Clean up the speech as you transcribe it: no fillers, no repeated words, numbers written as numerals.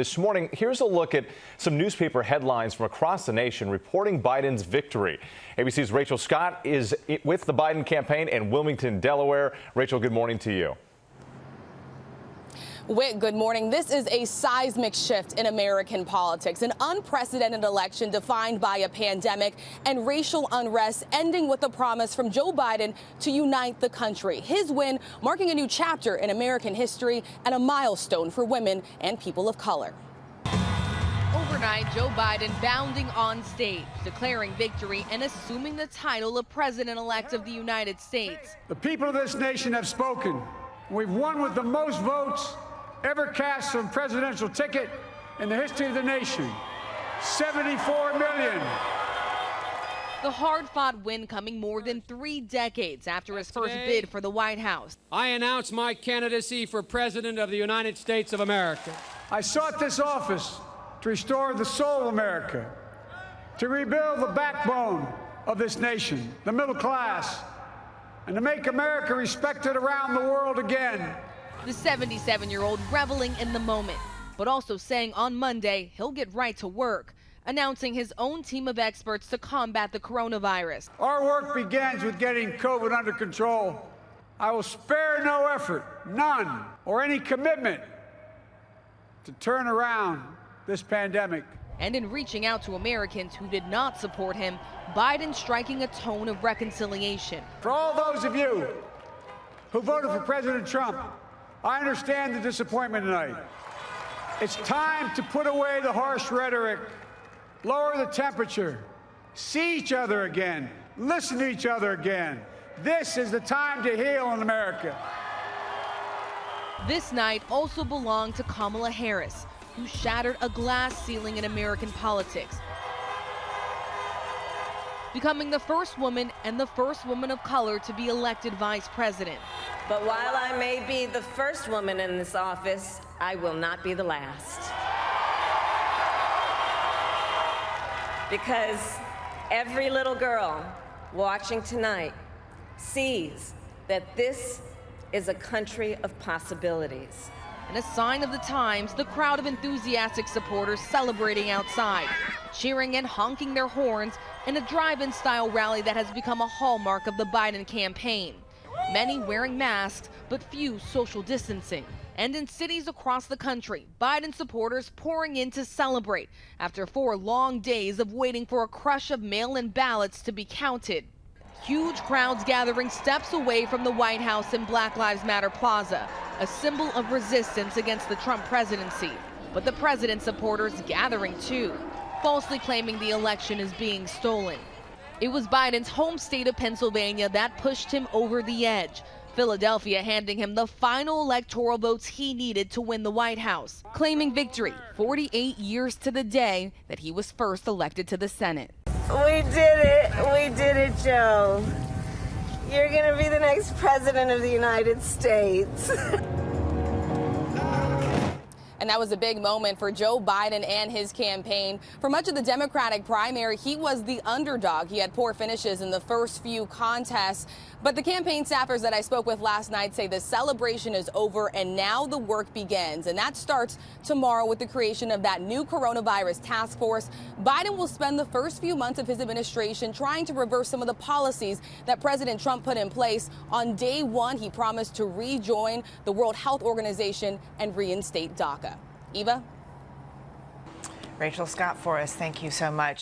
This morning, here's a look at some newspaper headlines from across the nation reporting Biden's victory. ABC's Rachel Scott is with the Biden campaign in Wilmington, Delaware. Rachel, good morning to you. Whit, good morning. This is a seismic shift in American politics, an unprecedented election defined by a pandemic and racial unrest, ending with a promise from Joe Biden to unite the country. His win marking a new chapter in American history and a milestone for women and people of color. Overnight, Joe Biden bounding on stage, declaring victory and assuming the title of President-elect of the United States. The people of this nation have spoken. We've won with the most votes ever cast on a presidential ticket in the history of the nation. 74 million. The hard-fought win coming more than 3 decades after his first bid for the White House. I announce my candidacy for President of the United States of America. I sought this office to restore the soul of America, to rebuild the backbone of this nation, the middle class, and to make America respected around the world again. The 77-year-old reveling in the moment, but also saying on Monday he'll get right to work, announcing his own team of experts to combat the coronavirus. Our work begins with getting COVID under control. I will spare no effort, none, or any commitment to turn around this pandemic. And in reaching out to Americans who did not support him, Biden striking a tone of reconciliation. For all those of you who voted for President Trump, I understand the disappointment tonight. It's time to put away the harsh rhetoric, lower the temperature, see each other again, listen to each other again. This is the time to heal in America. This night also belonged to Kamala Harris, who shattered a glass ceiling in American politics, becoming the first woman and the first woman of color to be elected vice president. But while I may be the first woman in this office, I will not be the last. Because every little girl watching tonight sees that this is a country of possibilities. And a sign of the times, the crowd of enthusiastic supporters celebrating outside, cheering and honking their horns in a drive-in style rally that has become a hallmark of the Biden campaign. Many wearing masks, but few social distancing. And in cities across the country, Biden supporters pouring in to celebrate after 4 long days of waiting for a crush of mail-in ballots to be counted. Huge crowds gathering steps away from the White House in Black Lives Matter Plaza, a symbol of resistance against the Trump presidency. But the president's supporters gathering too, falsely claiming the election is being stolen. It was Biden's home state of Pennsylvania that pushed him over the edge, Philadelphia handing him the final electoral votes he needed to win the White House, claiming victory 48 years to the day that he was first elected to the Senate. We did it, Joe. You're gonna be the next president of the United States. And that was a big moment for Joe Biden and his campaign. For much of the Democratic primary, he was the underdog. He had poor finishes in the first few contests. But the campaign staffers that I spoke with last night say the celebration is over and now the work begins. And that starts tomorrow with the creation of that new coronavirus task force. Biden will spend the first few months of his administration trying to reverse some of the policies that President Trump put in place. On day 1, he promised to rejoin the World Health Organization and reinstate DACA. Eva? Rachel Scott for us. Thank you so much.